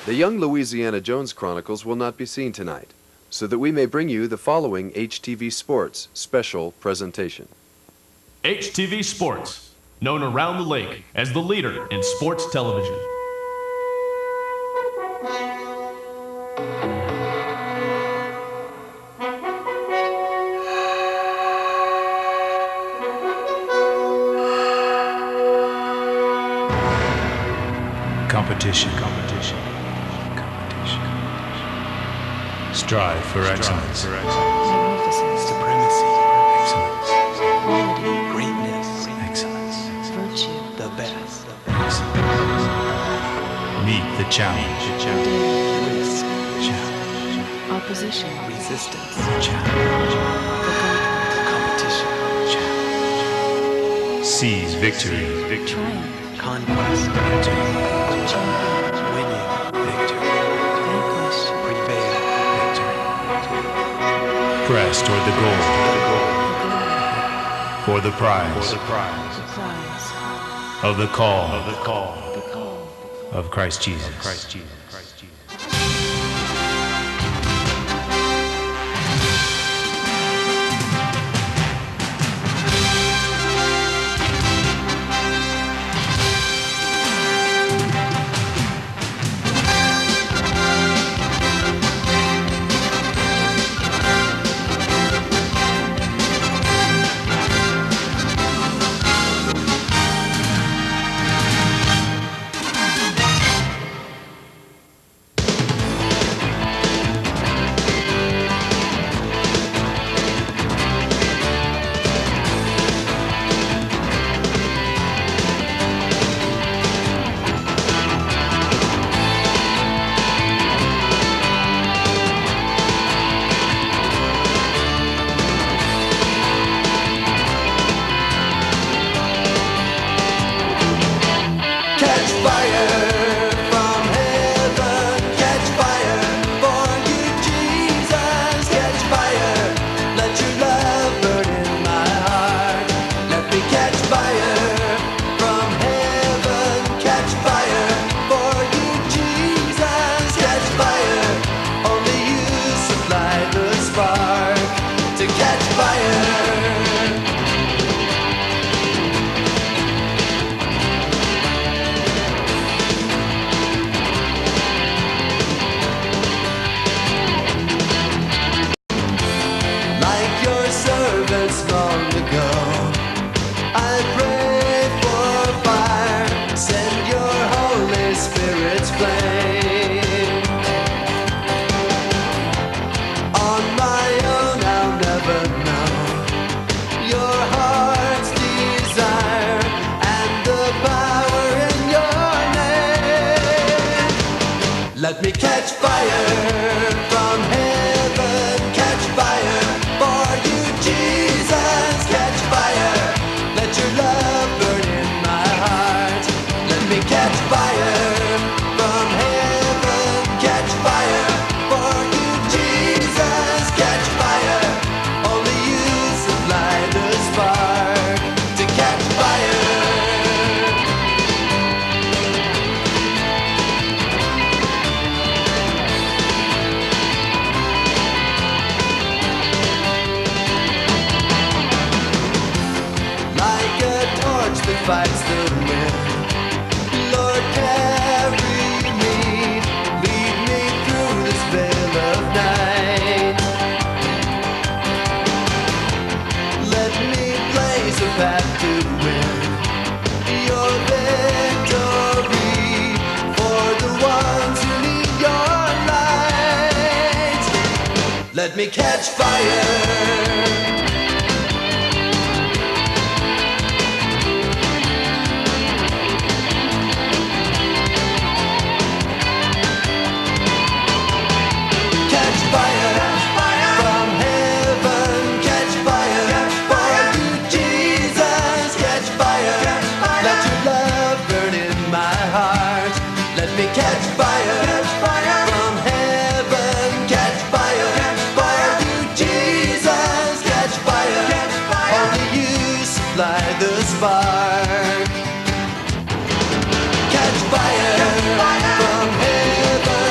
The Young Louisiana Jones Chronicles will not be seen tonight, so that we may bring you the following HTV Sports special presentation. HTV Sports, known around the lake as the leader in sports television. Competition. Strive for excellence. Magnificence. Supremacy. Excellence. Quality. Greatness. Excellence. Virtue. The best. Excellence. Meet the challenge. Dare. Risk. Challenge. Opposition. Resistance. Challenge. The Competition. Challenge. Seize victory. Triumph. Conquest. Champion. Winning. Victory. Vanquish. Prevail. Victory. Press toward the goal. For the prize. The prize. Of the call. The call. Of Christ Jesus. Let me catch fire from heaven, catch fire for you, Jesus, catch fire. Let your love burn in my heart. Let me catch fire from heaven, catch fire for you, Jesus, catch fire. Only you supply the spark to catch fire. Fights the wind. Lord, carry me, lead me through this veil of night. Let me blaze a path to win your victory for the ones who need your light. Let me catch fire. Catch fire from heaven, catch fire for you, Jesus, catch fire. Only you supply the spark. Catch fire from heaven.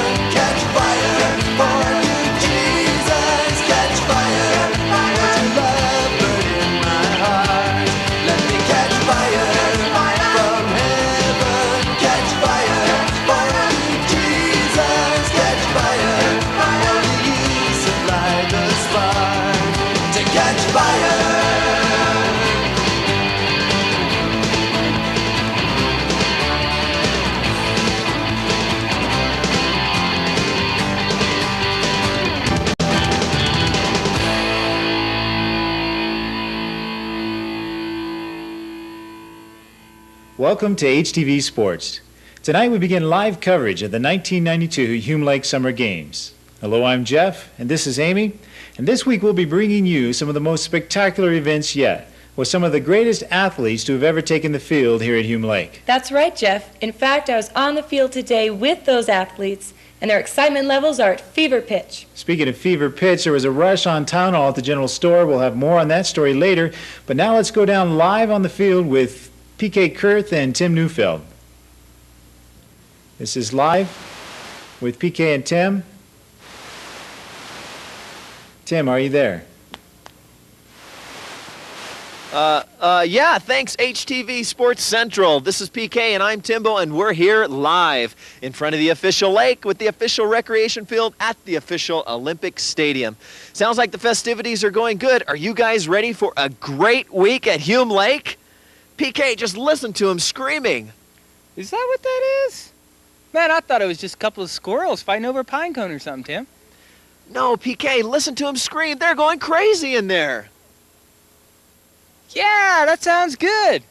Welcome to HTV Sports. Tonight we begin live coverage of the 1992 Hume Lake Summer Games. Hello, I'm Jeff, and this is Amy, and this week we'll be bringing you some of the most spectacular events yet, with some of the greatest athletes to have ever taken the field here at Hume Lake. That's right, Jeff. In fact, I was on the field today with those athletes, and their excitement levels are at fever pitch. Speaking of fever pitch, there was a rush on Town Hall at the General Store. We'll have more on that story later, but now let's go down live on the field with PK Kurth and Tim Neufeld. This is live with PK and Tim. Tim, are you there? Yeah, thanks HTV Sports Central. This is PK and I'm Timbo, and we're here live in front of the official lake with the official recreation field at the official Olympic Stadium. Sounds like the festivities are going good. Are you guys ready for a great week at Hume Lake? PK, just listen to him screaming. Is that what that is? Man, I thought it was just a couple of squirrels fighting over a pine cone or something, Tim. No, PK, listen to him scream. They're going crazy in there. Yeah, that sounds good.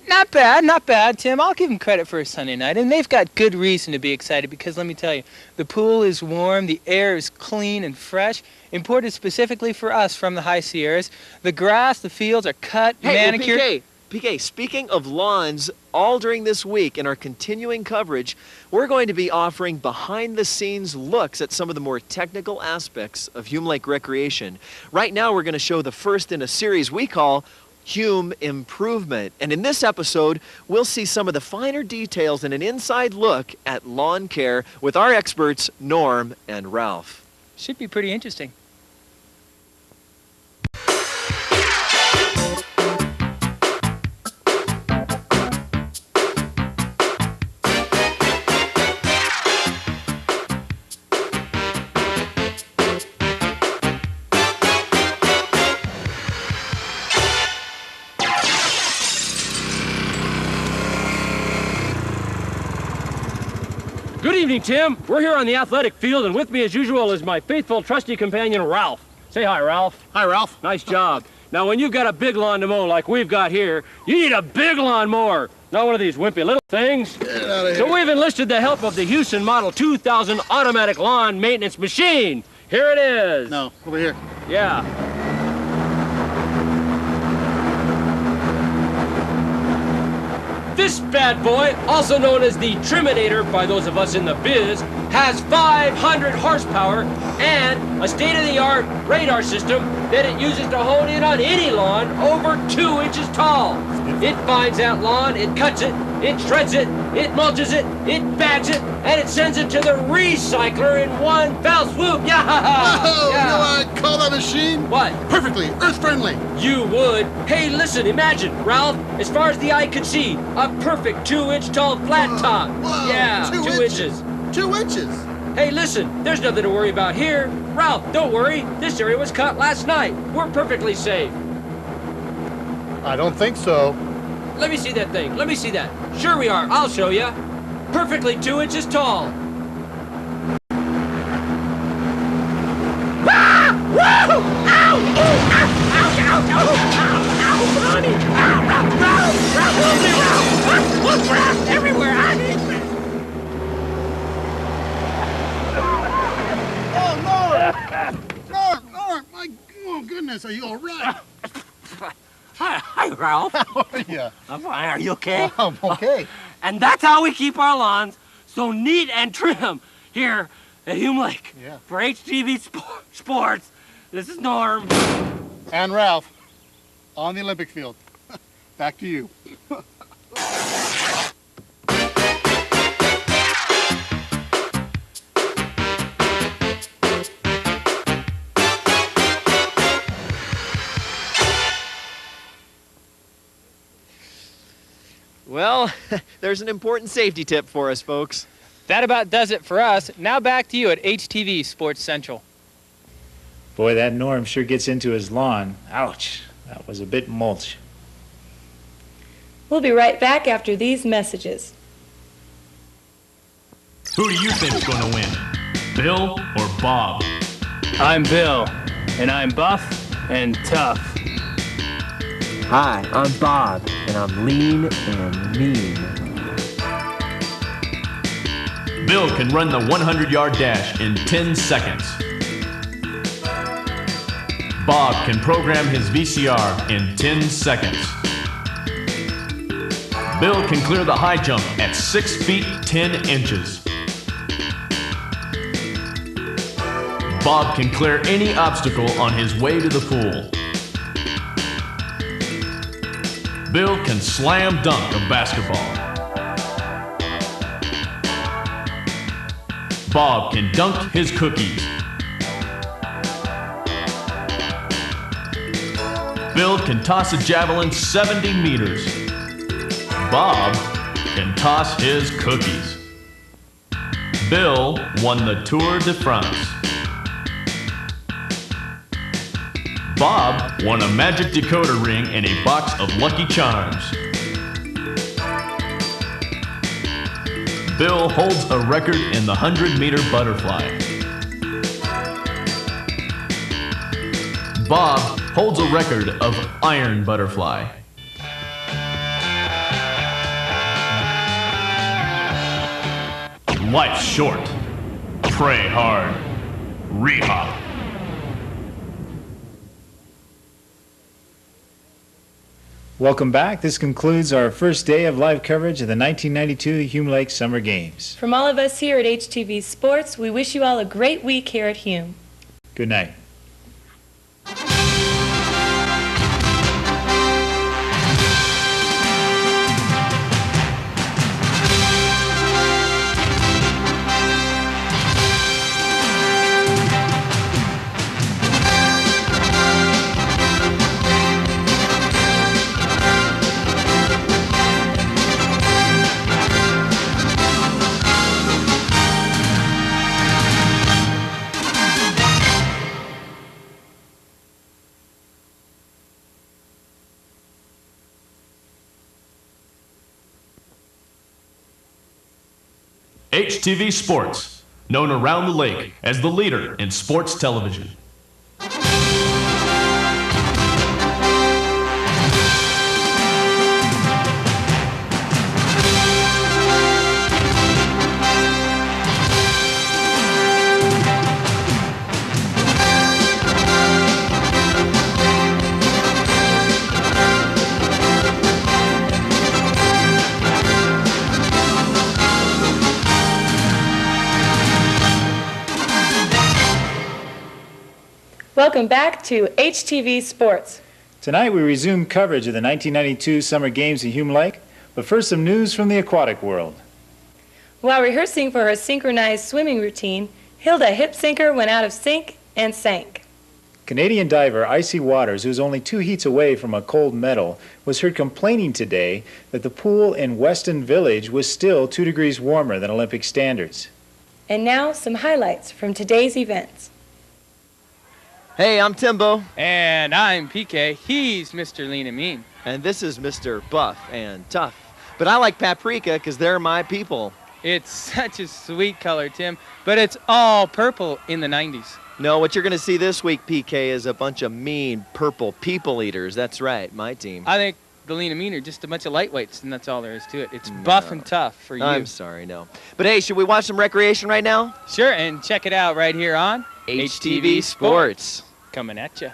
Not bad, Tim. I'll give them credit for a Sunday night, and they've got good reason to be excited because let me tell you, the pool is warm, the air is clean and fresh, imported specifically for us from the high Sierras. The grass, the fields are cut, manicured. Well, PK, speaking of lawns, all during this week in our continuing coverage, we're going to be offering behind-the-scenes looks at some of the more technical aspects of Hume Lake recreation. Right now, we're going to show the first in a series we call Hume Improvement. And in this episode, we'll see some of the finer details and an inside look at lawn care with our experts, Norm and Ralph. Should be pretty interesting. Good evening, Tim. We're here on the athletic field, and with me, as usual, is my faithful, trusty companion, Ralph. Say hi, Ralph. Hi, Ralph. Nice job. Now, when you've got a big lawn to mow like we've got here, you need a big lawn mower, not one of these wimpy little things. Get out of here. So we've enlisted the help of the Houston Model 2000 automatic lawn maintenance machine. Here it is. No, over here. Yeah. This bad boy, also known as the Triminator by those of us in the biz, has 500 horsepower and a state-of-the-art radar system that it uses to hone in on any lawn over 2 inches tall. It finds that lawn, it cuts it shreds it, it mulches it, it bags it, and it sends it to the recycler in one fell swoop. Yeah! Whoa! Yeah. You know what I call that machine? What? Perfectly earth-friendly. You would. Hey, listen, imagine, Ralph, as far as the eye could see, a perfect 2-inch tall flat top. Whoa, Yeah, 2 2 inches. 2 inches? Hey, listen, there's nothing to worry about here. Ralph, don't worry. This area was cut last night. We're perfectly safe. I don't think so. Let me see that thing. Let me see that. Sure we are. I'll show you. Perfectly 2 inches tall. Norm, my goodness, are you all right? Hi, Ralph. How are you? I'm fine. Are you okay? I'm okay. And that's how we keep our lawns so neat and trim here at Hume Lake. Yeah. For HTV Sports, this is Norm. And Ralph, on the Olympic field. Back to you. Well, there's an important safety tip for us, folks. That about does it for us. Now back to you at HTV Sports Central. Boy, that Norm sure gets into his lawn. Ouch, that was a bit mulch. We'll be right back after these messages. Who do you think's going to win? Bill or Bob? I'm Bill, and I'm buff and tough. Hi, I'm Bob, and I'm lean and mean. Bill can run the 100-yard dash in 10 seconds. Bob can program his VCR in 10 seconds. Bill can clear the high jump at 6 feet 10 inches. Bob can clear any obstacle on his way to the pool. Bill can slam dunk a basketball. Bob can dunk his cookies. Bill can toss a javelin 70 meters. Bob can toss his cookies. Bill won the Tour de France. Bob won a magic decoder ring and a box of Lucky Charms. Bill holds a record in the 100-meter butterfly. Bob holds a record of iron butterfly. Life's short. Pray hard. Rehop. Welcome back. This concludes our first day of live coverage of the 1992 Hume Lake Summer Games. From all of us here at HTV Sports, we wish you all a great week here at Hume. Good night. HTV Sports, known around the lake as the leader in sports television. Welcome back to HTV Sports. Tonight we resume coverage of the 1992 Summer Games at Hume Lake, but first some news from the aquatic world. While rehearsing for her synchronized swimming routine, Hilda Hip Sinker went out of sync and sank. Canadian diver Icy Waters, who is only 2 heats away from a gold medal, was heard complaining today that the pool in Weston Village was still 2 degrees warmer than Olympic standards. And now some highlights from today's events. Hey, I'm Timbo. And I'm PK. He's Mr. Lean and Mean. And this is Mr. Buff and Tough. But I like paprika because they're my people. It's such a sweet color, Tim, but it's all purple in the 90s. No, what you're going to see this week, PK, is a bunch of mean purple people eaters. That's right, my team. I think the Lean and Mean are just a bunch of lightweights, and that's all there is to it. It's buff and tough for you. I'm sorry, no. But hey, should we watch some recreation right now? Sure, and check it out right here on HTV Sports. Coming at you.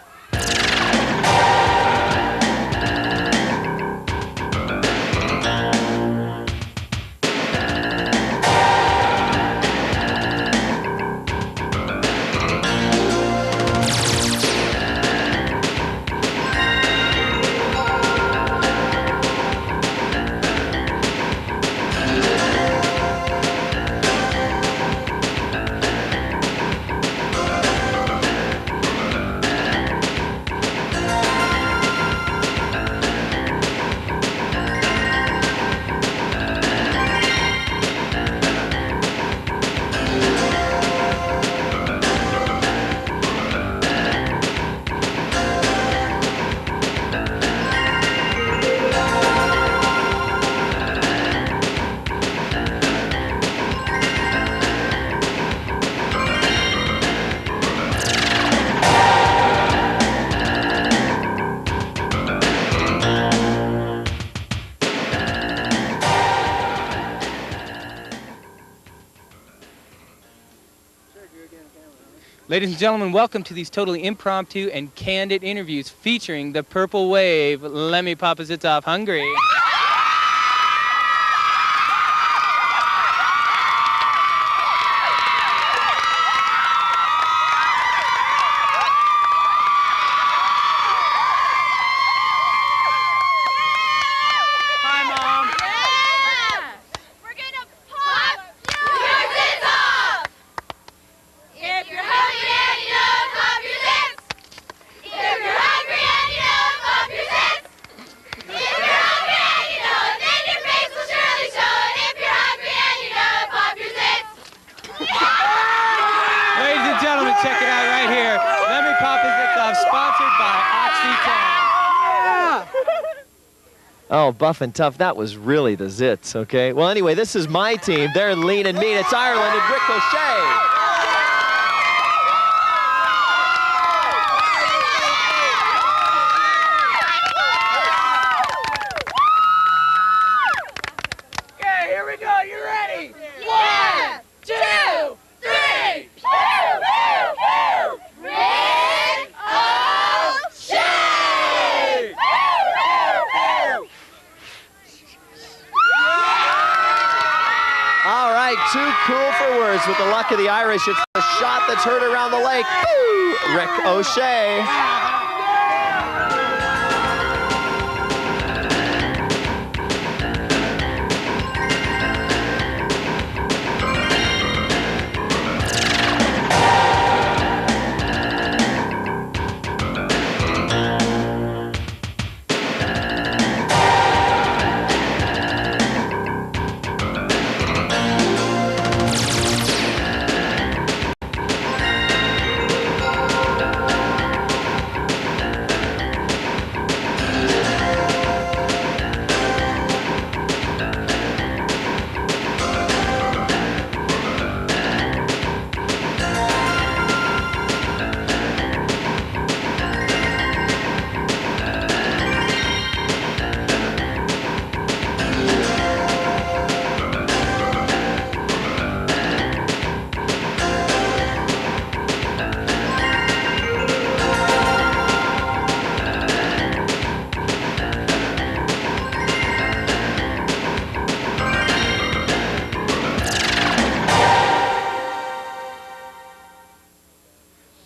Ladies and gentlemen, welcome to these totally impromptu and candid interviews featuring the Purple Wave. Let me pop his hits off hungry. Check it out right here. Let me pop his hits off, sponsored by Oxy 10. Oh, Buff and Tough, that was really the zits, okay? Well, anyway, this is my team. They're lean and mean. It's Ireland and Rick O'Shea. Okay, here we go. You ready? 1, 2, 3. Rick O'Shea! All right, too cool for words. With the luck of the Irish, it's the shot that's heard around the lake. Boo! Rick O'Shea.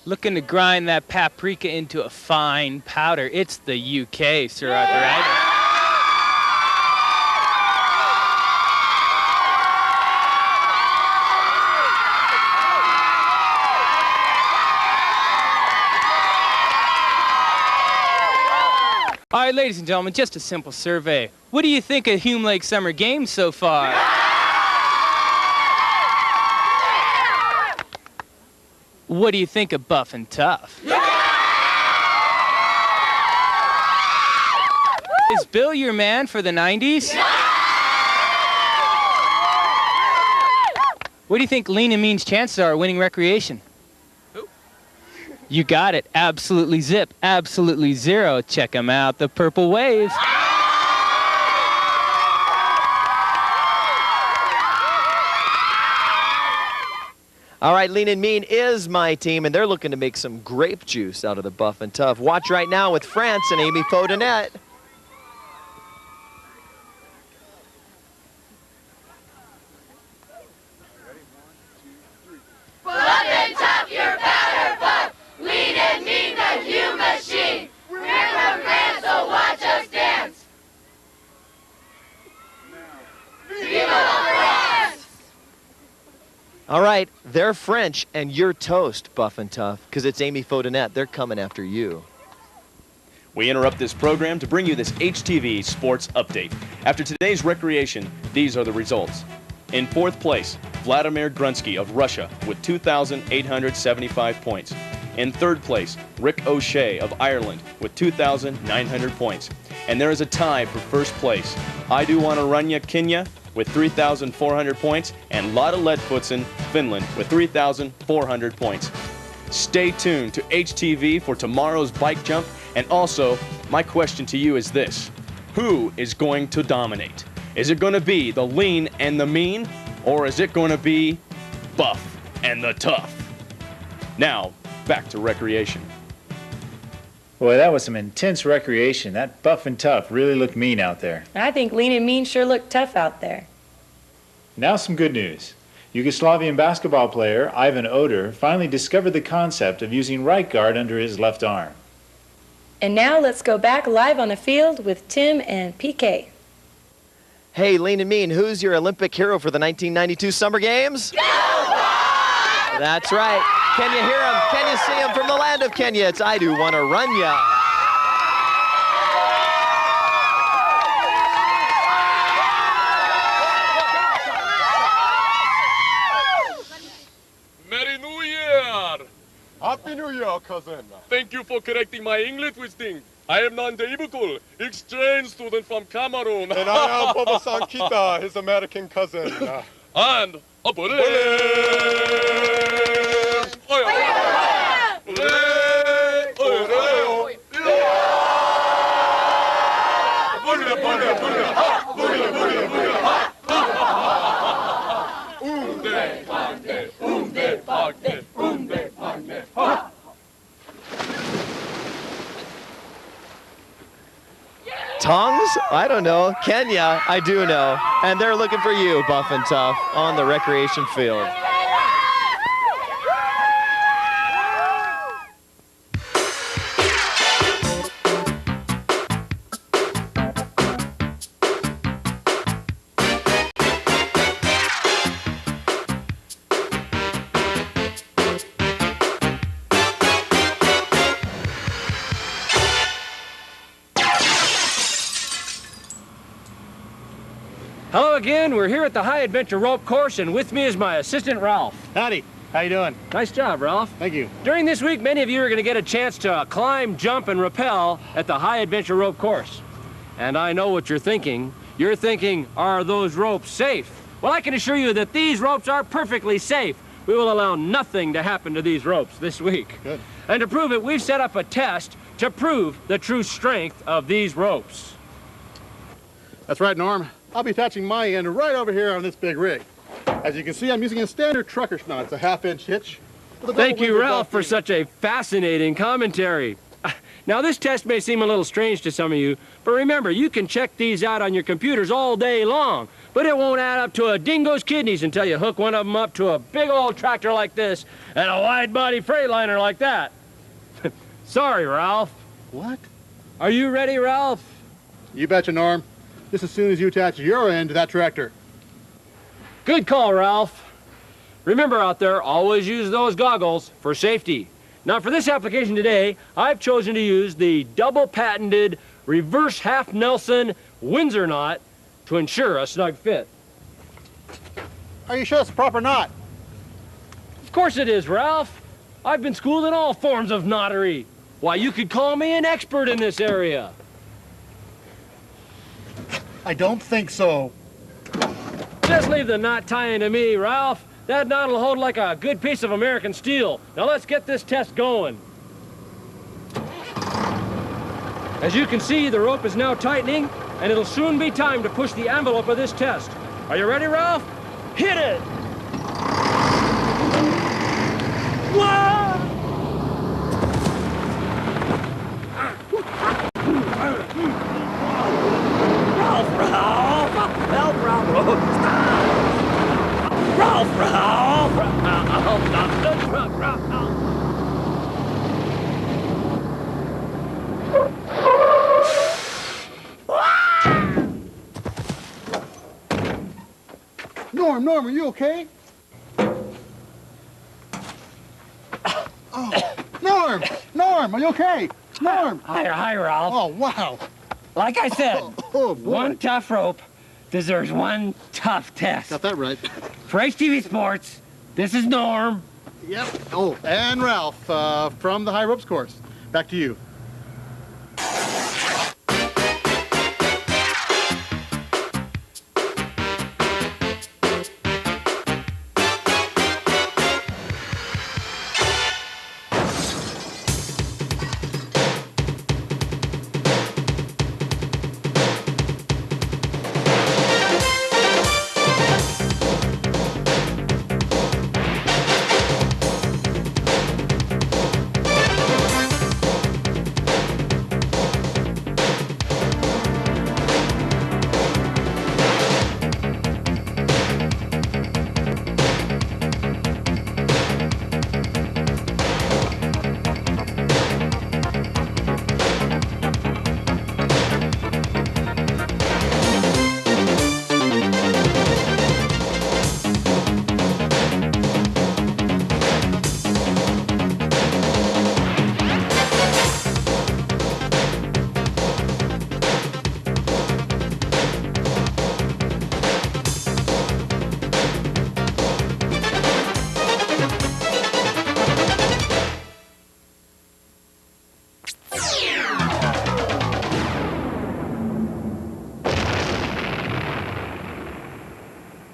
Looking to grind that paprika into a fine powder. It's the UK, Sir Arthur. All right, ladies and gentlemen, just a simple survey. What do you think of Hume Lake Summer Games so far? What do you think of Buff and Tough? Is Bill your man for the 90s? What do you think Lean and Mean's chances are of winning recreation? You got it. Absolutely zip. Absolutely zero. Check them out. The Purple Wave. All right, Lean and Mean is my team, and they're looking to make some grape juice out of the Buff and Tough. Watch right now with France and Amy Faudenet. Buff and Tough, you're better, Buff. Lean and Mean, the Hume machine. We're from France, so watch us dance. Viva la France! All right, they're French, and you're toast, Buff and Tough, because it's Amy Faudenet. They're coming after you. We interrupt this program to bring you this HTV Sports Update. After today's recreation, these are the results. In fourth place, Vladimir Grunsky of Russia with 2,875 points. In third place, Rick O'Shea of Ireland with 2,900 points. And there is a tie for first place. Idaho-sKrATcher, Kenya with 3,400 points, and Lotta Ledfutsen, Finland with 3,400 points. Stay tuned to HTV for tomorrow's bike jump, and also, my question to you is this: who is going to dominate? Is it going to be the Lean and the Mean, or is it going to be Buff and the Tough? Now, back to recreation. Boy, that was some intense recreation. That buff and tough really looked mean out there. I think lean and mean sure look tough out there. Now some good news. Yugoslavian basketball player Ivan Oder finally discovered the concept of using right guard under his left arm. And now let's go back live on the field with Tim and PK. Hey, Lean and Mean, who's your Olympic hero for the 1992 Summer Games? That's right. Can you hear him? Can you see him from the land of Kenya? It's I Do Wanna Run Ya. Merry New Year! Happy New Year, cousin. Thank you for correcting my English wisdom. I am non-debukul, exchange student from Cameroon. And I am Boba Sankita, his American cousin. And a bullet. Tongs? I don't know. Kenya, I do know. And they're looking for you, Buff and Tough, on the recreation field. Hello again. We're here at the High Adventure Rope Course, and with me is my assistant, Ralph. Howdy. How you doing? Nice job, Ralph. Thank you. During this week, many of you are going to get a chance to climb, jump, and rappel at the High Adventure Rope Course. And I know what you're thinking. You're thinking, are those ropes safe? Well, I can assure you that these ropes are perfectly safe. We will allow nothing to happen to these ropes this week. Good. And to prove it, we've set up a test to prove the true strength of these ropes. That's right, Norm. I'll be attaching my end right over here on this big rig. As you can see, I'm using a standard trucker's knot. It's a half-inch hitch. Thank you, Ralph, for such a fascinating commentary. Now, this test may seem a little strange to some of you, but remember, you can check these out on your computers all day long, but it won't add up to a dingo's kidneys until you hook one of them up to a big old tractor like this and a wide-body Freightliner like that. Sorry, Ralph. What? Are you ready, Ralph? You betcha, Norm. Just as soon as you attach your end to that tractor. Good call, Ralph. Remember out there, always use those goggles for safety. Now, for this application today, I've chosen to use the double-patented reverse half-Nelson Windsor knot to ensure a snug fit. Are you sure it's a proper knot? Of course it is, Ralph. I've been schooled in all forms of knottery. Why, you could call me an expert in this area. I don't think so. Just leave the knot tying to me, Ralph. That knot will hold like a good piece of American steel. Now let's get this test going. As you can see, the rope is now tightening, and it'll soon be time to push the envelope of this test. Are you ready, Ralph? Hit it! Whoa! Norm, are you okay? Oh, Norm, are you okay? Norm! Hi, Ralph. Oh, wow. Like I said, Oh, boy. one tough rope deserves one tough test. Got that right. For HTV Sports, this is Norm. Yep. Oh, and Ralph from the High Ropes course. Back to you.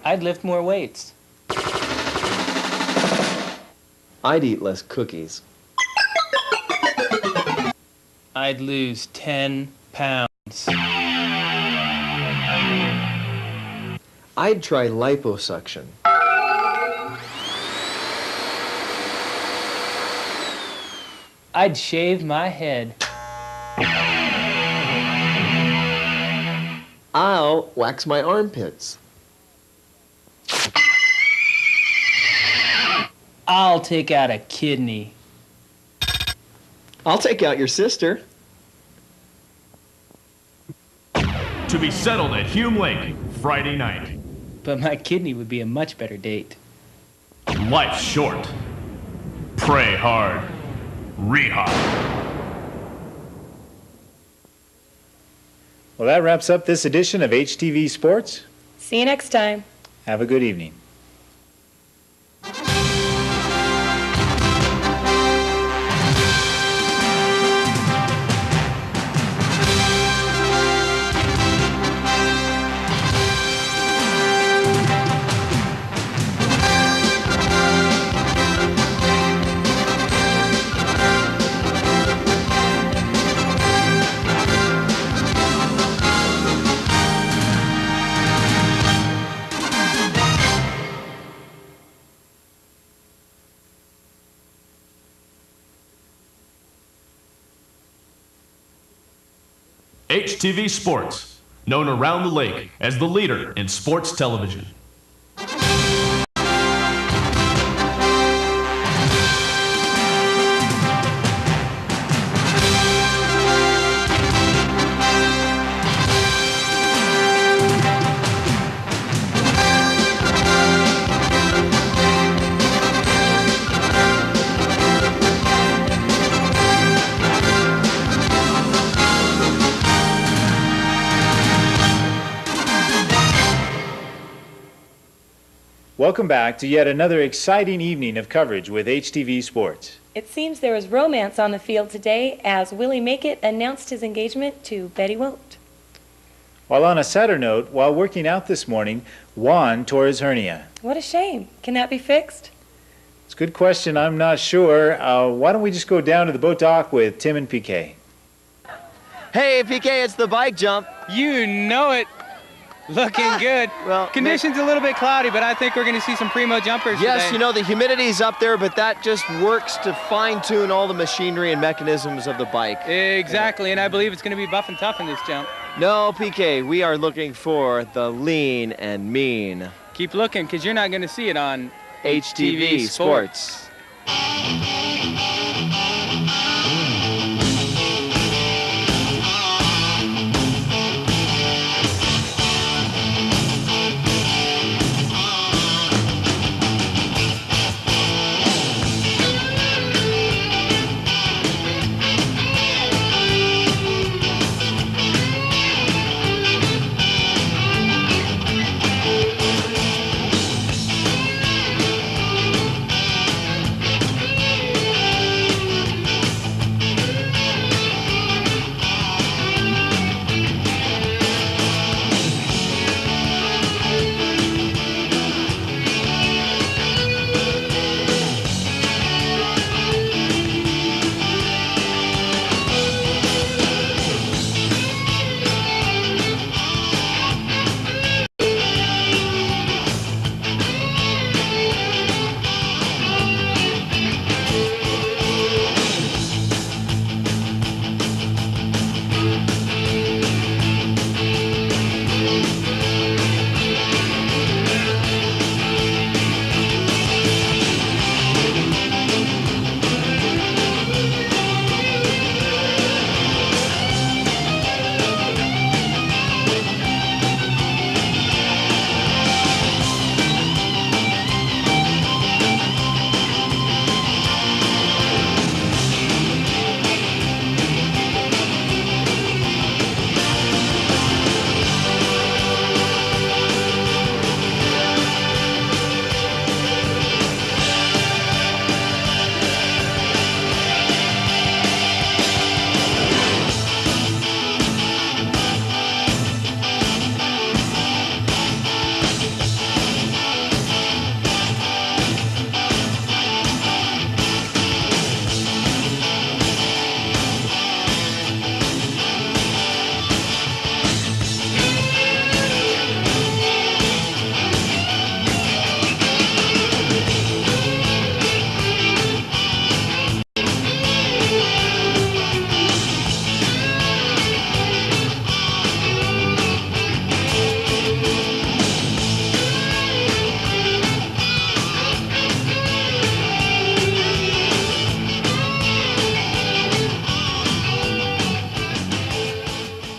I'd lift more weights. I'd eat less cookies. I'd lose 10 pounds. I'd try liposuction. I'd shave my head. I'll wax my armpits. I'll take out a kidney. I'll take out your sister. To be settled at Hume Lake, Friday night. But my kidney would be a much better date. Life's short. Pray hard. Rehab. Well, that wraps up this edition of HTV Sports. See you next time. Have a good evening. HTV Sports, known around the lake as the leader in sports television. Welcome back to yet another exciting evening of coverage with HTV Sports. It seems there was romance on the field today as Willie Makeit announced his engagement to Betty Won't. While on a sadder note, while working out this morning, Juan tore his hernia. What a shame. Can that be fixed? It's a good question. I'm not sure. Why don't we just go down to the boat dock with Tim and PK? Hey, PK, it's the bike jump. You know it. Looking good. Well, conditions a little bit cloudy, but I think we're going to see some primo jumpers yes, today. you know, the humidity's up there, but that just works to fine-tune all the machinery and mechanisms of the bike. Exactly, and I believe it's going to be buff and tough in this jump. No, PK, we are looking for the lean and mean. Keep looking, because you're not going to see it on HTV Sports.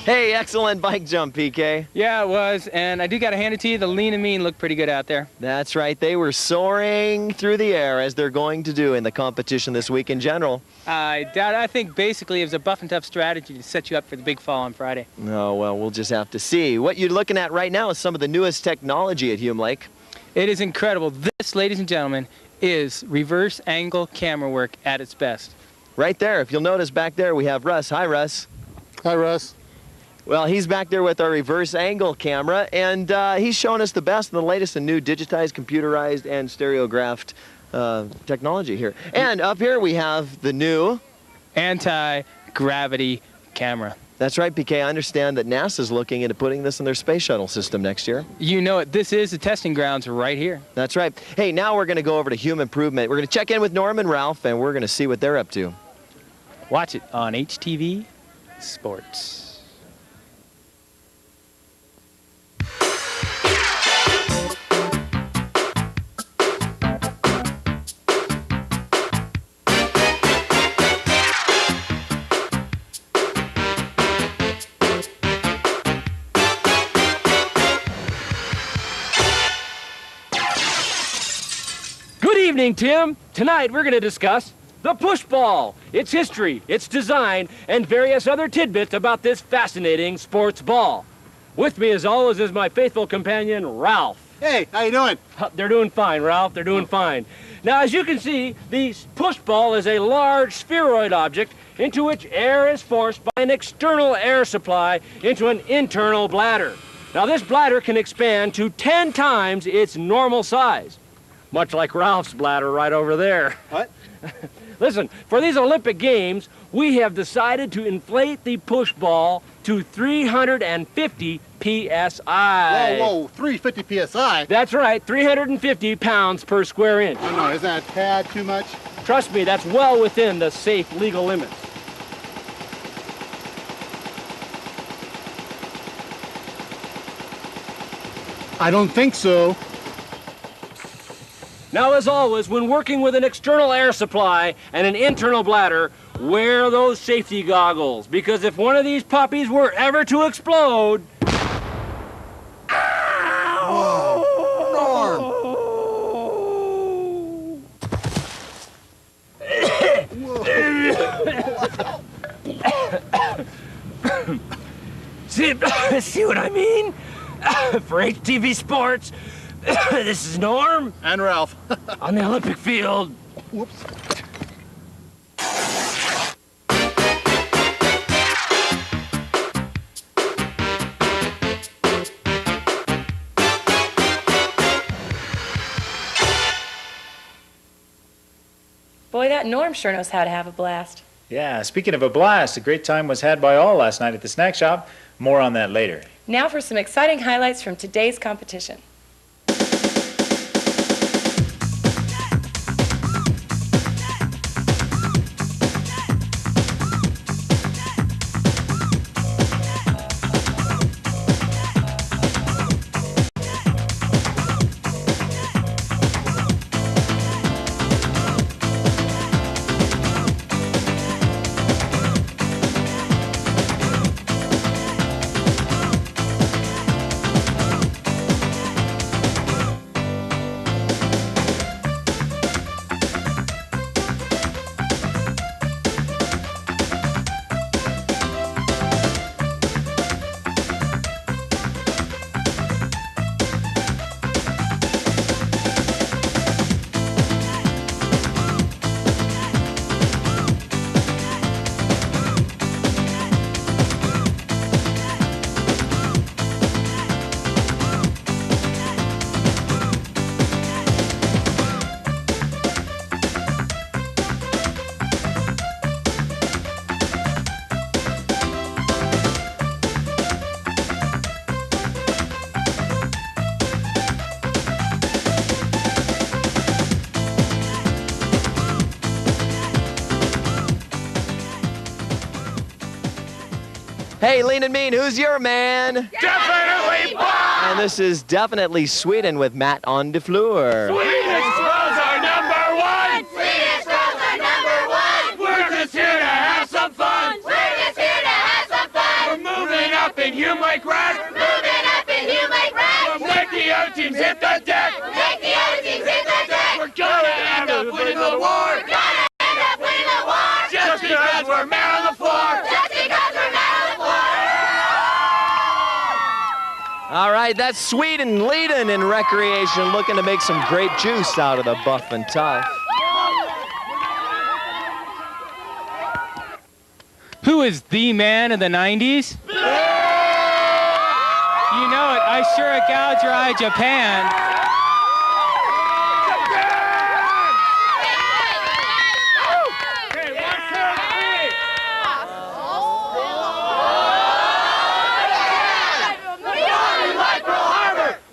Hey, excellent bike jump, PK. Yeah, it was, and I do got to hand it to you, the lean and mean looked pretty good out there. That's right. They were soaring through the air, as they're going to do in the competition this week in general. I doubt it. I think basically it was a buff and tough strategy to set you up for the big fall on Friday. Oh, well, we'll just have to see. What you're looking at right now is some of the newest technology at Hume Lake. It is incredible. This, ladies and gentlemen, is reverse angle camera work at its best. Right there. If you'll notice back there, we have Russ. Hi, Russ. Hi, Russ. Well, he's back there with our reverse angle camera, and he's showing us the best and the latest and new digitized, computerized, and stereographed technology here. And up here we have the new anti-gravity camera. That's right, PK. I understand that NASA's looking into putting this in their space shuttle system next year. You know it. This is the testing grounds right here. That's right. Hey, now we're going to go over to Hume Improvement. We're going to check in with Norm and Ralph, and we're going to see what they're up to. Watch it on HTV Sports. Good evening, Tim. Tonight we're going to discuss the push ball, its history, its design, and various other tidbits about this fascinating sports ball. With me, as always, is my faithful companion, Ralph. Hey, how you doing? They're doing fine, Ralph. They're doing fine. Now, as you can see, the push ball is a large spheroid object into which air is forced by an external air supply into an internal bladder. Now, this bladder can expand to 10 times its normal size, much like Ralph's bladder right over there. What? Listen, for these Olympic Games, we have decided to inflate the push ball to 350 psi. Whoa, 350 psi? That's right, 350 pounds per square inch. No, isn't that a tad too much? Trust me, that's well within the safe legal limits. I don't think so. Now, as always, when working with an external air supply and an internal bladder, wear those safety goggles, because if one of these puppies were ever to explode... See what I mean? For HTV Sports, this is Norm. And Ralph. On the Olympic field. Whoops. Boy, that Norm sure knows how to have a blast. Yeah, speaking of a blast, a great time was had by all last night at the snack shop. More on that later. Now for some exciting highlights from today's competition. Hey, Lean and Mean, who's your man? Definitely Bob! And this is Definitely Sweden with Matt on the floor. Swedish Bros are number one! Swedish Bros are number one! We're just here to have some fun! We're just here to have some fun! We're moving Hume like rat. Moving up in Hume like rat. We'll make the other teams hit the deck. Make the other teams hit the deck. We're gonna end up winning the war. We're gonna end up winning the war. Just because we're man on the floor. Just because we're man on the floor. All right, that's Sweden leading in recreation, looking to make some grape juice out of the buff and tough. Who is the man of the 90s? You know it. I sure gouge your eye, Japan.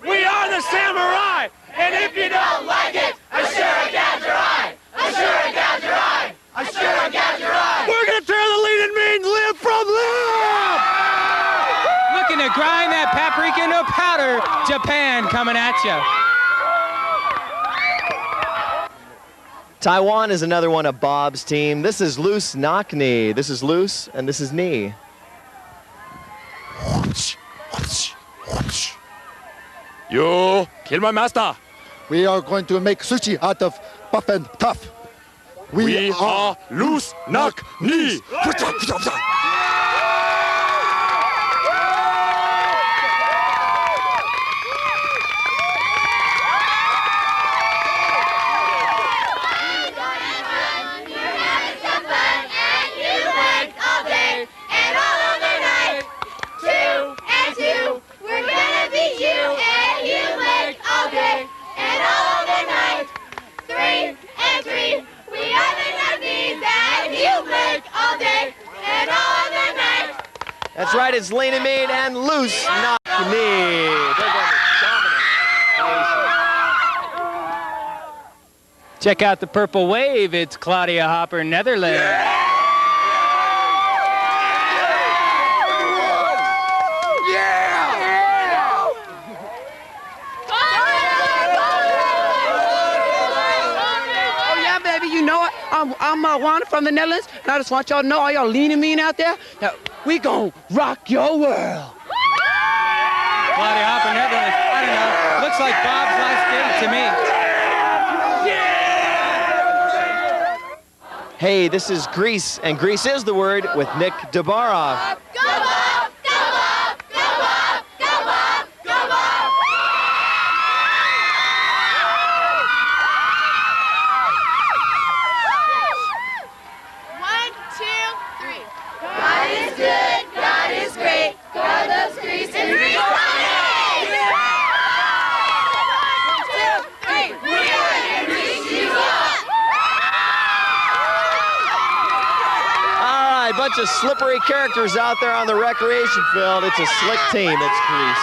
We are the samurai, and if you don't like it, I sure gouge your eye. I sure gouge your eye. I sure gouge your eye. We're gonna tear the lean and mean limb from limb. Looking to grind that paprika into powder. Japan coming at you. Taiwan is another one of Bob's team. This is loose knock knee. This is loose, and this is knee. You kill my master. We are going to make sushi out of buff and tough. We are loose knock knee. That's right, it's lean and mean and loose knock knee. They're going to dominate. Check out the purple wave. It's Claudia Hopper, Netherlands. Oh yeah, baby, you know what? I'm Wanda from the Netherlands, and I just want y'all to know, all y'all lean and mean out there, that we gon' rock your world. Claudia Hopper, Netherlands. I don't know. Looks like Bob's last day to me. Hey, this is Greece, and Greece is the word with Nick Dabarov. Bunch of slippery characters out there on the recreation field. It's a slick team. It's Greece.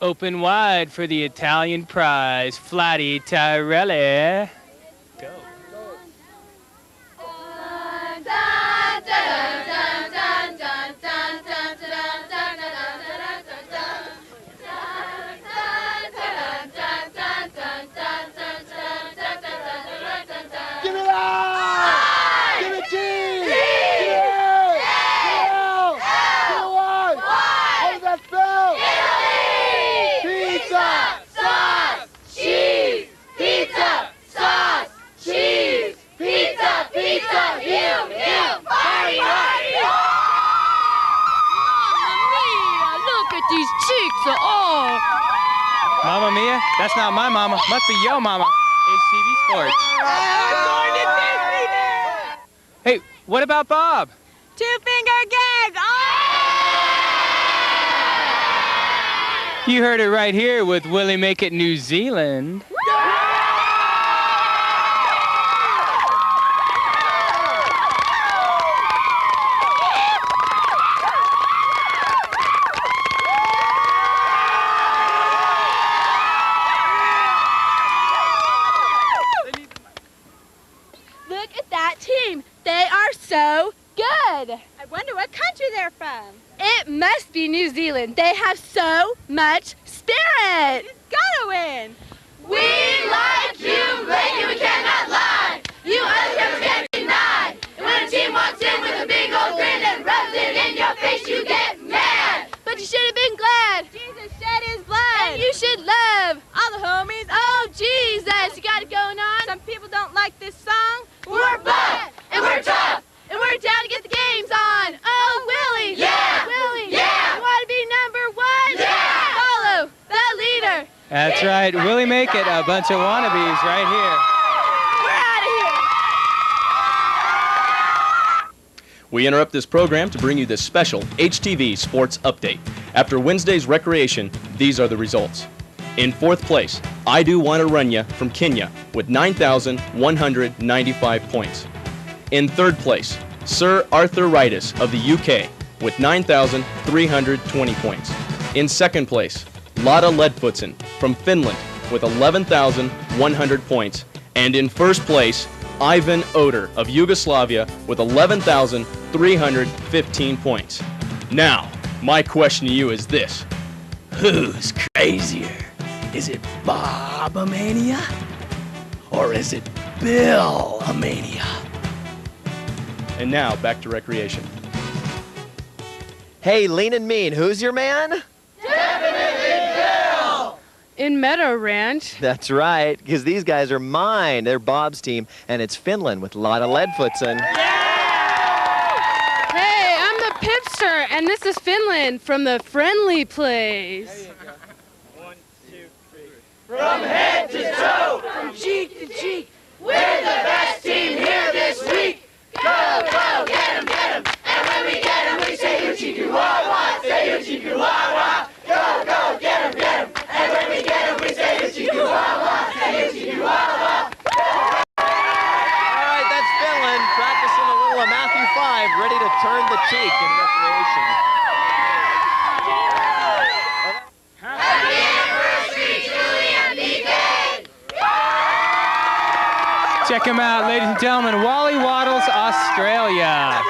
Open wide for the Italian prize, Flatty Tyrelli. Go. Give it up! Give it cheese! Give it out! Give it one! What does that spell? Pizza! Sauce! Cheese! Pizza! Sauce! pizza. Oh! Mamma Mia? That's not my mama. Must be yo mama. HTV Sports. Hey, what about Bob? Two-finger gag. Oh! You heard it right here with Willie Make It New Zealand. Look at that team. They are so good. I wonder what country they're from. It must be New Zealand. They have so much spirit. It's gotta win. We like you, lady, we cannot lie. You other girls can't deny. And when a team walks in with a big old grin and rubs it in your face, you get mad. But you should have been glad. Jesus shed his blood. And you should love all the homies. Oh, Jesus, you got it going on. Some people don't like this song. We're buff and we're tough. And we're down to get the games on. Oh, Willie. Yeah. Willie. Yeah. You want to be number one? Yeah. Follow the leader. That's right. Willie Make It, a bunch of wannabes right here. We're out of here. We interrupt this program to bring you this special HTV Sports Update. After Wednesday's recreation, these are the results. In fourth place, I Do Wanna Run Ya from Kenya with 9,195 points. In third place, Sir Arthur Ritus of the UK with 9,320 points. In second place, Lotta Ledfutsen from Finland with 11,100 points. And in first place, Ivan Oder of Yugoslavia with 11,315 points. Now, my question to you is this. Who's crazier? Is it Bob-a-mania? Or is it Bill-a-mania? And now, back to recreation. Hey, Lean and Mean, who's your man? In Meadow Ranch. That's right, because these guys are mine. They're Bob's team, and it's Finland with Lotta Ledfutsen. Hey, I'm the Pipster, and this is Finland from the Friendly Place. From head to toe, from cheek to cheek, we're the best team here this week. Go, go, get 'em, and when we get 'em, we say Uchi-Ku-Wah-Wah, say Uchi-Ku-Wah-Wah. Go, go, get 'em, and when we get 'em, we say Uchi-Ku-Wah-Wah, say Uchi-Ku-Wah-Wah. All right, that's Finland practicing a little of Matthew 5, ready to turn the cheek in recreation. Happy anniversary, Julie and BK! Check him out, ladies and gentlemen. Wally Waddles, Australia.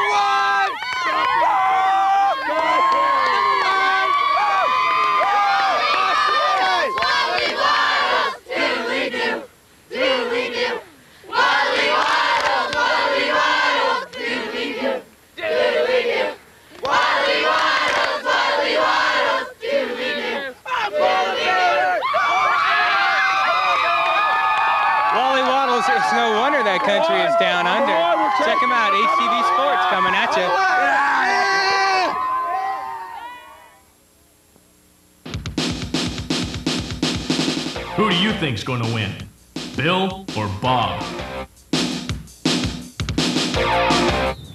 Wally Waddles, doodly-doo, doodly-doo. Wally Waddles, doodly-doo, doodly-doo. Wally Waddles, doodly-doo. Wally Waddles, it's no wonder that country is down under. Check him out, HTV Sports coming at you. Who do you think's going to win? Bill or Bob?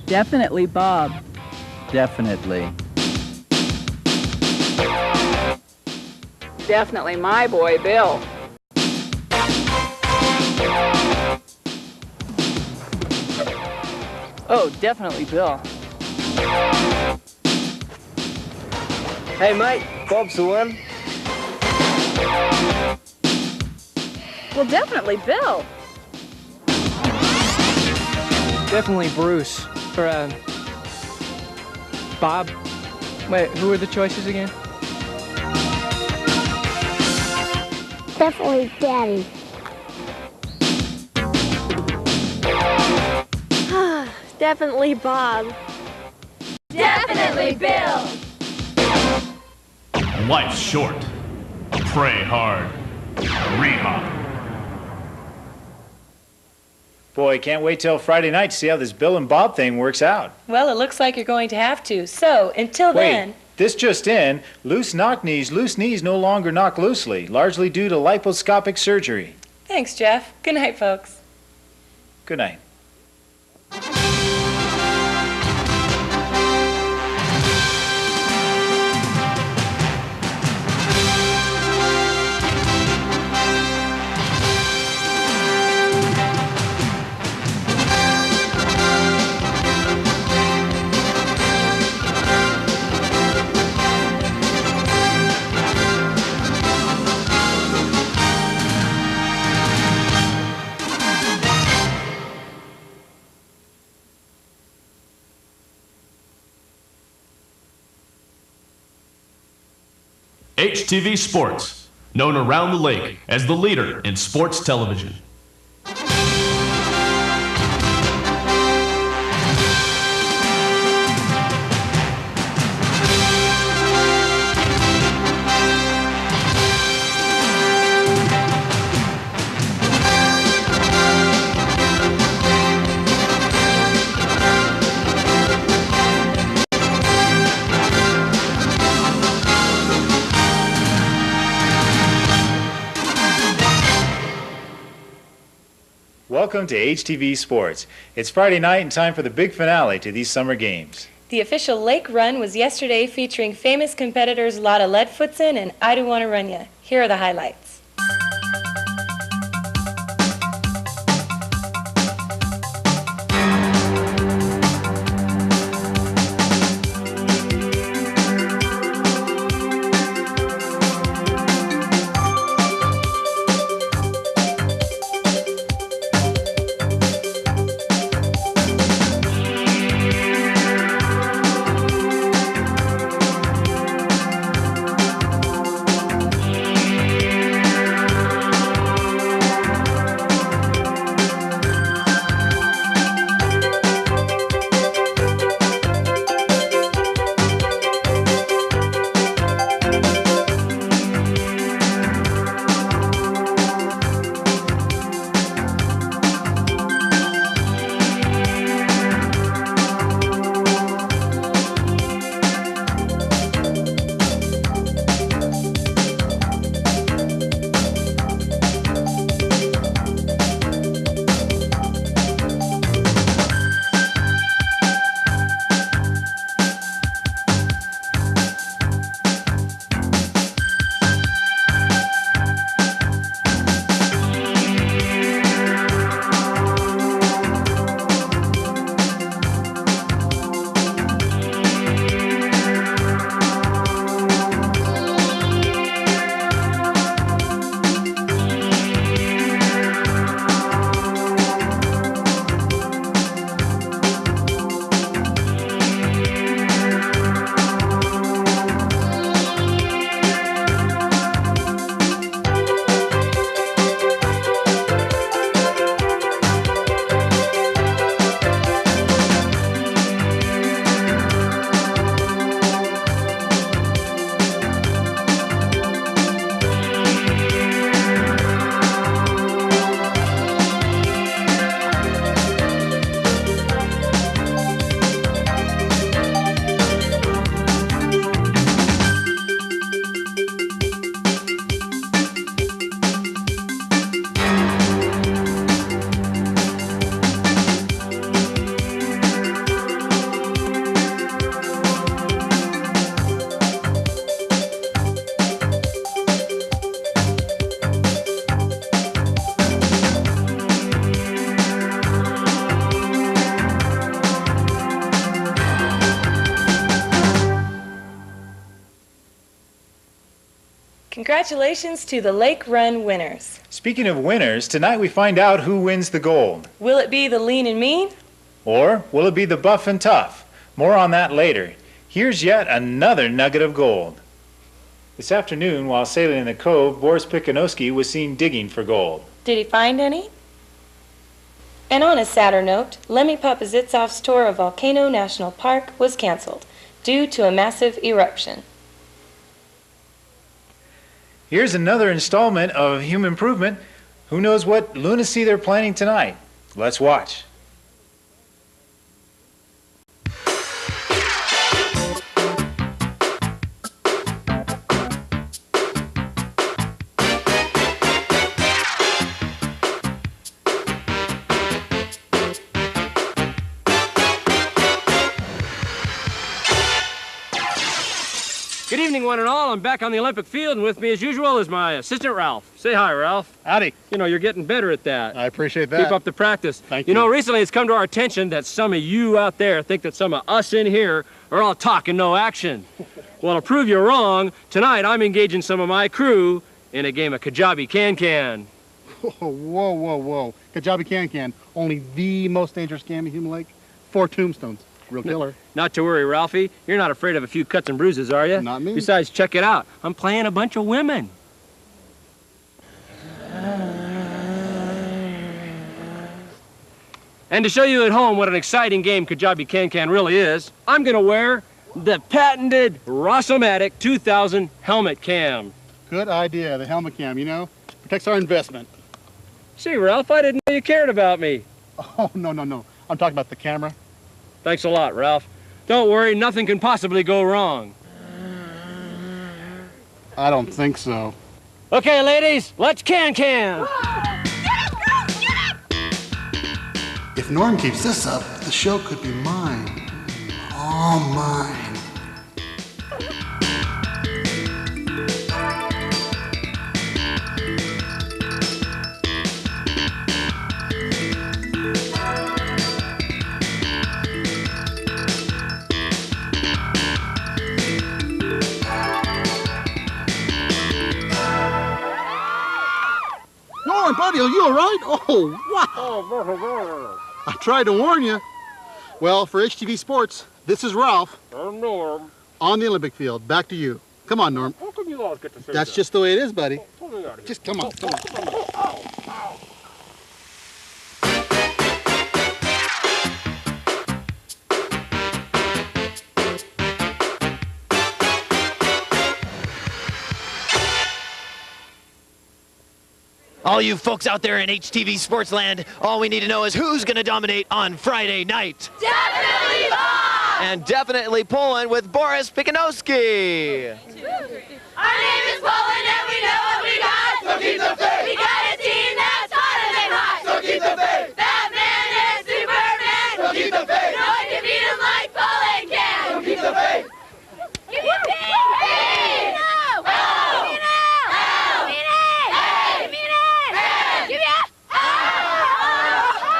Definitely Bob. Definitely. Definitely my boy, Bill. Oh, definitely Bill. Hey mate, Bob's the one. Well, definitely Bill. Definitely Bruce. Or, Bob. Wait, who are the choices again? Definitely Daddy. Definitely Bob. Definitely Bill. Life's short. Pray hard. Rehab. Boy, can't wait till Friday night to see how this Bill and Bob thing works out. Well, it looks like you're going to have to. So, until Wait, then... This just in, loose knees no longer knock loosely, largely due to laparoscopic surgery. Thanks, Jeff. Good night, folks. Good night. HTV Sports, known around the lake as the leader in sports television. Welcome to HTV Sports. It's Friday night and time for the big finale to these summer games. The official lake run was yesterday, featuring famous competitors Lotta Ledfootson and Idaho-sKrATcher. Here are the highlights. Congratulations to the Lake Run winners. Speaking of winners, tonight we find out who wins the gold. Will it be the lean and mean? Or will it be the buff and tough? More on that later. Here's yet another nugget of gold. This afternoon, while sailing in the cove, Boris Pikanowski was seen digging for gold. Did he find any? And on a sadder note, Lemmy Papazitsov's tour of Volcano National Park was canceled due to a massive eruption. Here's another installment of Hume Improvement. Who knows what lunacy they're planning tonight? Let's watch. Good evening, one and all. I'm back on the Olympic field, and with me, as usual, is my assistant, Ralph. Say hi, Ralph. Howdy. You know, you're getting better at that. I appreciate that. Keep up the practice. Thank you. You know, recently it's come to our attention that some of you out there think that some of us in here are all talk and no action. Well, to prove you wrong, tonight I'm engaging some of my crew in a game of Kajabi Can-Can. Whoa, whoa, whoa. Kajabi Can-Can, only the most dangerous game in Hume Lake. 4 tombstones. Real killer. Not to worry, Ralphie. You're not afraid of a few cuts and bruises, are you? Not me. Besides, check it out. I'm playing a bunch of women. And to show you at home what an exciting game Kajabi Can-Can really is, I'm going to wear the patented Ross-O-Matic 2000 helmet cam. Good idea, the helmet cam, you know? Protects our investment. See, Ralph, I didn't know you cared about me. Oh, no. I'm talking about the camera. Thanks a lot, Ralph. Don't worry, nothing can possibly go wrong. I don't think so. Okay, ladies, let's can-can. If Norm keeps this up, the show could be mine. All mine. Norm, buddy, are you all right? Oh, wow. I tried to warn you. Well, for HTV Sports, this is Ralph. I'm Norm. On the Olympic field. Back to you. Come on, Norm. How come you always get to say That's that? just the way it is, buddy. Pull me out of here. Just come on. All you folks out there in HTV Sportsland, all we need to know is who's going to dominate on Friday night. Definitely Bob! And definitely Poland with Boris Pikanowski. Our name is Poland and we know what we got. So keep the faith. We got a team that's hotter than hot. So keep the faith. Batman is Superman. So keep the faith. No one can beat him like Poland can. So keep the faith. Give me a P! P! No! Oh! Give me an L! L! Give me an A! A! Give me an N! N! Give me a O!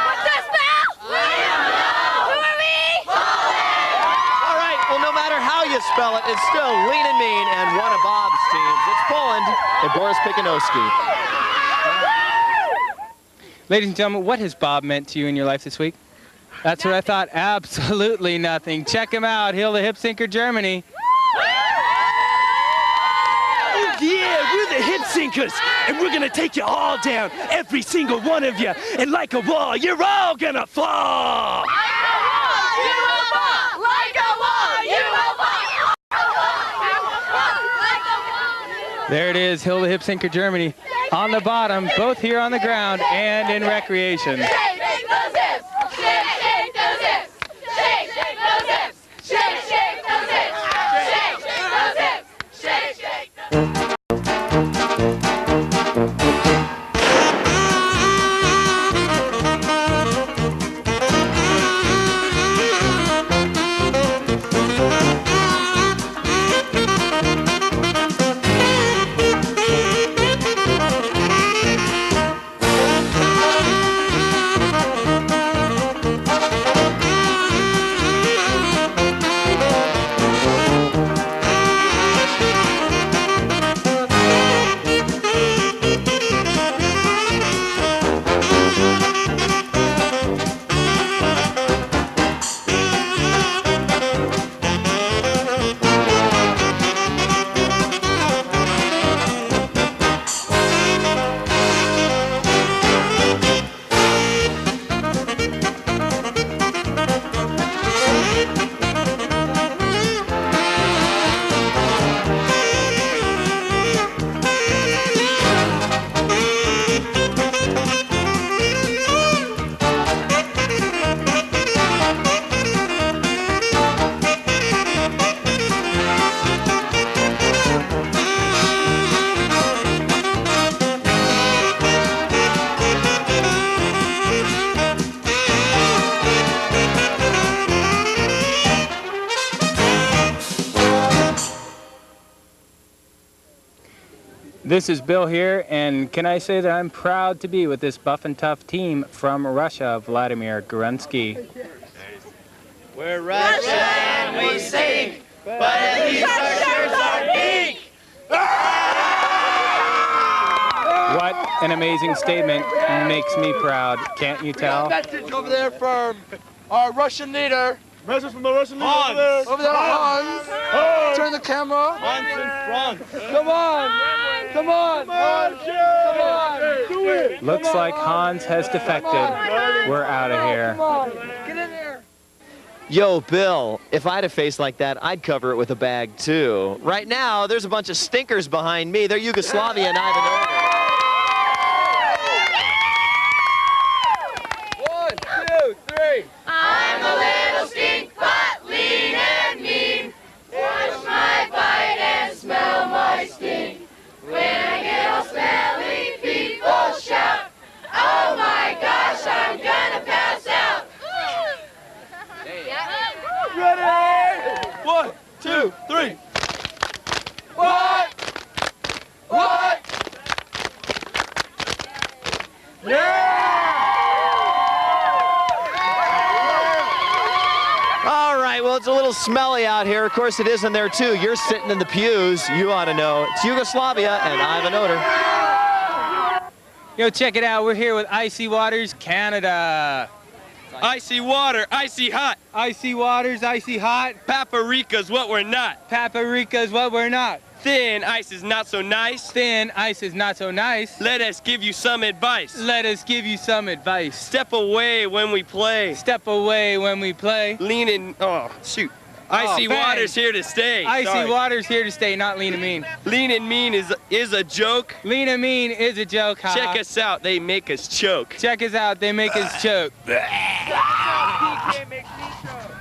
What's that spell? We don't know! Who are we? All right, well, no matter how you spell it, it's still lean and mean and one of Bob's teams. It's Poland and Boris Pikanowski. Ladies and gentlemen, what has Bob meant to you in your life this week? That's what I thought. Absolutely nothing. Check him out. Idaho-sKrATcher, Germany. Yeah, we're the hip sinkers, and we're gonna take you all down, every single one of you, and like a wall, you're all gonna fall. There it is, Idaho-sKrATcher, Germany. On the bottom, both here on the ground and in recreation. Shake those hips! Shake those hips! Shake those hips! Shake those hips! Shake those hips! Shake those hips! This is Bill here, and can I say that I'm proud to be with this buff and tough team from Russia, Vladimir Grunsky. We're Russia and we sing, but at least our shirts are pink. What an amazing statement. Makes me proud. Can't you tell? Message over there from our Russian leader. Message from the Russian leader Hans. Over there, Hans. Hans. Turn the camera. Hans in front. Come on. Come on. Come on. Come on. Do it. Looks like Hans has defected. We're out of here. Come on. Get in there. Yo, Bill, if I had a face like that, I'd cover it with a bag, too. Right now, there's a bunch of stinkers behind me. They're Yugoslavia and Idaho. 1, 2, 3. I'm a little stink, but lean and mean. Watch my bite and smell my stink. When I get all smelly, people shout, oh my gosh, I'm gonna pass out. Ready? 1, 2, 3. What? What? All right, well, it's a little smelly out here. Of course, it is in there, too. You're sitting in the pews. You ought to know. It's Yugoslavia and Ivan Oder. Yo, check it out. We're here with Icy Waters, Canada. Icy water, icy hot. Icy Waters, icy hot. Paprika's what we're not. Paprika's what we're not. Thin ice is not so nice. Thin ice is not so nice. Let us give you some advice. Let us give you some advice. Step away when we play. Step away when we play. Lean in, oh, shoot. Icy bang. water's here to stay. Icy Water's here to stay, not lean and mean. Lean and mean is a joke. Lean and mean is a joke, ha. Check us out, they make us choke. Check us out, they make us choke.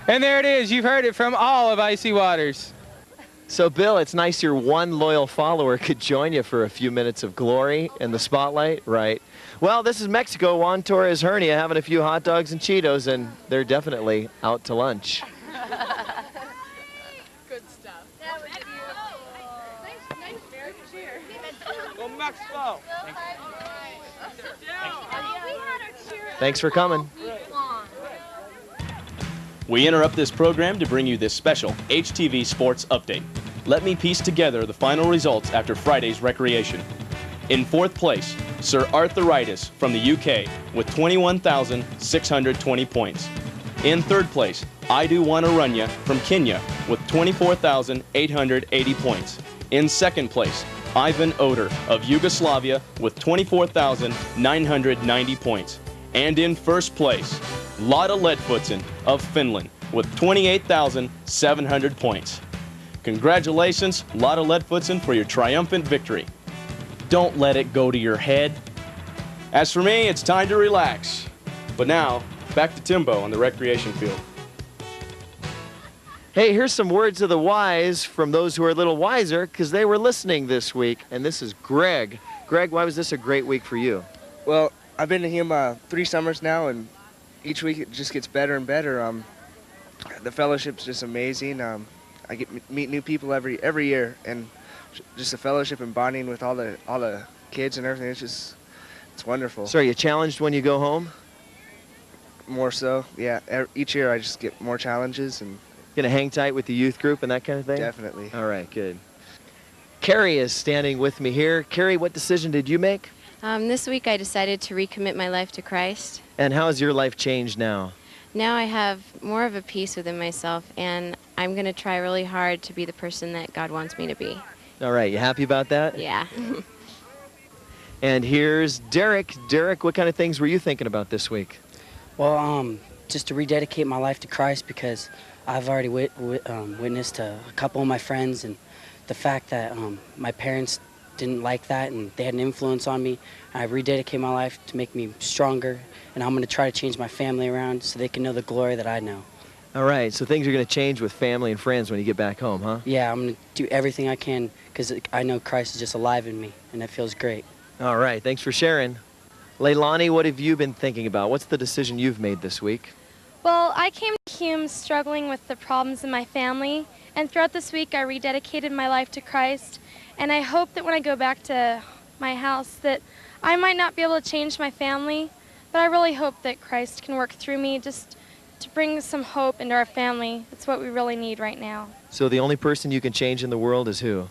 And there it is, you've heard it from all of Icy Waters. So, Bill, it's nice your one loyal follower could join you for a few minutes of glory in the spotlight, right? Well, this is Mexico. Juan Torres Hernia having a few hot dogs and Cheetos, and they're definitely out to lunch. Good stuff. Go Mexico. Thanks for coming. We interrupt this program to bring you this special HTV Sports Update. Let me piece together the final results after Friday's recreation. In fourth place, Sir Arthuritis from the UK with 21,620 points. In third place, I Do Wanna Run Ya from Kenya with 24,880 points. In second place, Ivan Oder of Yugoslavia with 24,990 points. And in first place, Lotta Ledfutsen of Finland with 28,700 points. Congratulations, Lotta Ledfutsen, for your triumphant victory. Don't let it go to your head. As for me, it's time to relax. But now, back to Timbo on the recreation field. Hey, here's some words of the wise from those who are a little wiser because they were listening this week. And this is Greg. Greg, why was this a great week for you? Well, I've been to Hume 3 summers now, and each week it just gets better and better. The fellowship's just amazing. I meet new people every year, and just the fellowship and bonding with all the kids and everything. It's wonderful. So are you challenged when you go home? More so, yeah. Each year I just get more challenges and. Gonna hang tight with the youth group and that kind of thing? Definitely. All right, good. Carrie is standing with me here. Carrie, what decision did you make? This week I decided to recommit my life to Christ. And how has your life changed now? Now I have more of a peace within myself, and I'm going to try really hard to be the person that God wants me to be. All right, you happy about that? Yeah. And here's Derek. Derek, what kind of things were you thinking about this week? Well, just to rededicate my life to Christ, because I've already witnessed to a couple of my friends, and the fact that my parents didn't like that and they had an influence on me. I rededicate my life to make me stronger, and I'm going to try to change my family around so they can know the glory that I know. All right, so things are going to change with family and friends when you get back home, huh? Yeah, I'm going to do everything I can because I know Christ is just alive in me, and it feels great. All right, thanks for sharing. Leilani, what have you been thinking about? What's the decision you've made this week? Well, I came to Hume struggling with the problems in my family, and throughout this week I rededicated my life to Christ, And I hope that when I go back to my house that I might not be able to change my family, but I really hope that Christ can work through me just to bring some hope into our family. That's what we really need right now. So the only person you can change in the world is who?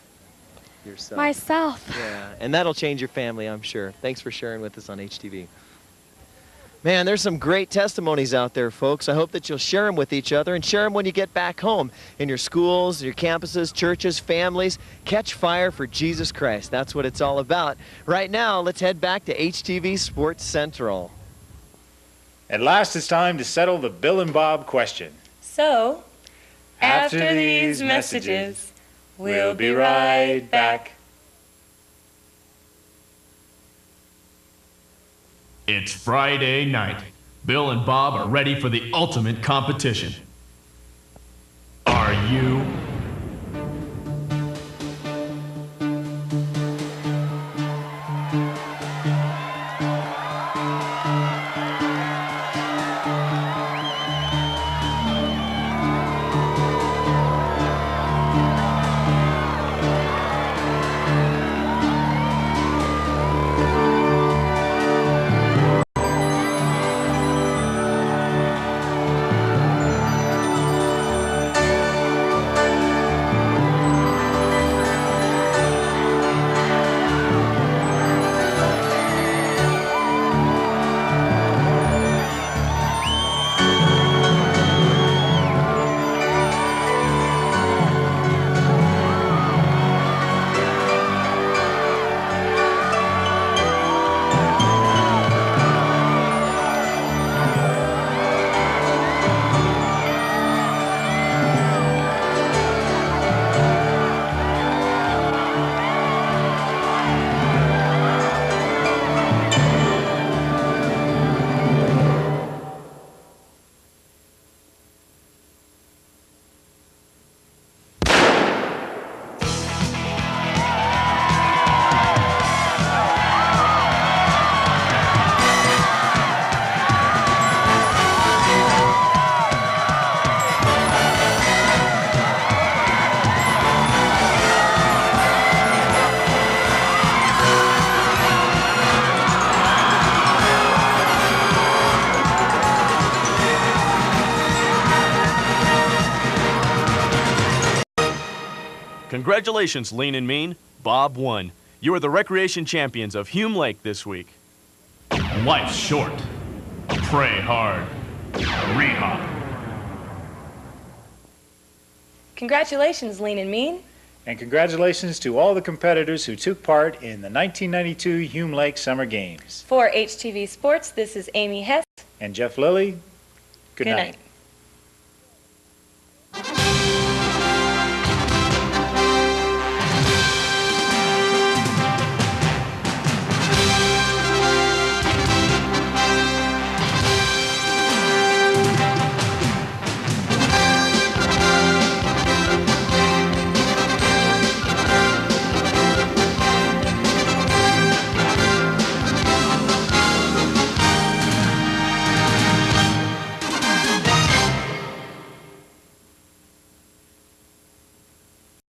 Yourself. Myself. Yeah, and that'll change your family, I'm sure. Thanks for sharing with us on HTV. Man, there's some great testimonies out there, folks. I hope that you'll share them with each other and share them when you get back home in your schools, your campuses, churches, families. Catch fire for Jesus Christ. That's what it's all about. Right now, let's head back to HTV Sports Central. At last, it's time to settle the Bill and Bob question. So, after these messages, we'll be right back. It's Friday night. Bill and Bob are ready for the ultimate competition. Are you? Congratulations, Lean and Mean. Bob won. You are the recreation champions of Hume Lake this week. Life's short. Pray hard. Rehop. Congratulations, Lean and Mean. And congratulations to all the competitors who took part in the 1992 Hume Lake Summer Games. For HTV Sports, this is Amy Hess. And Jeff Lilly, good night.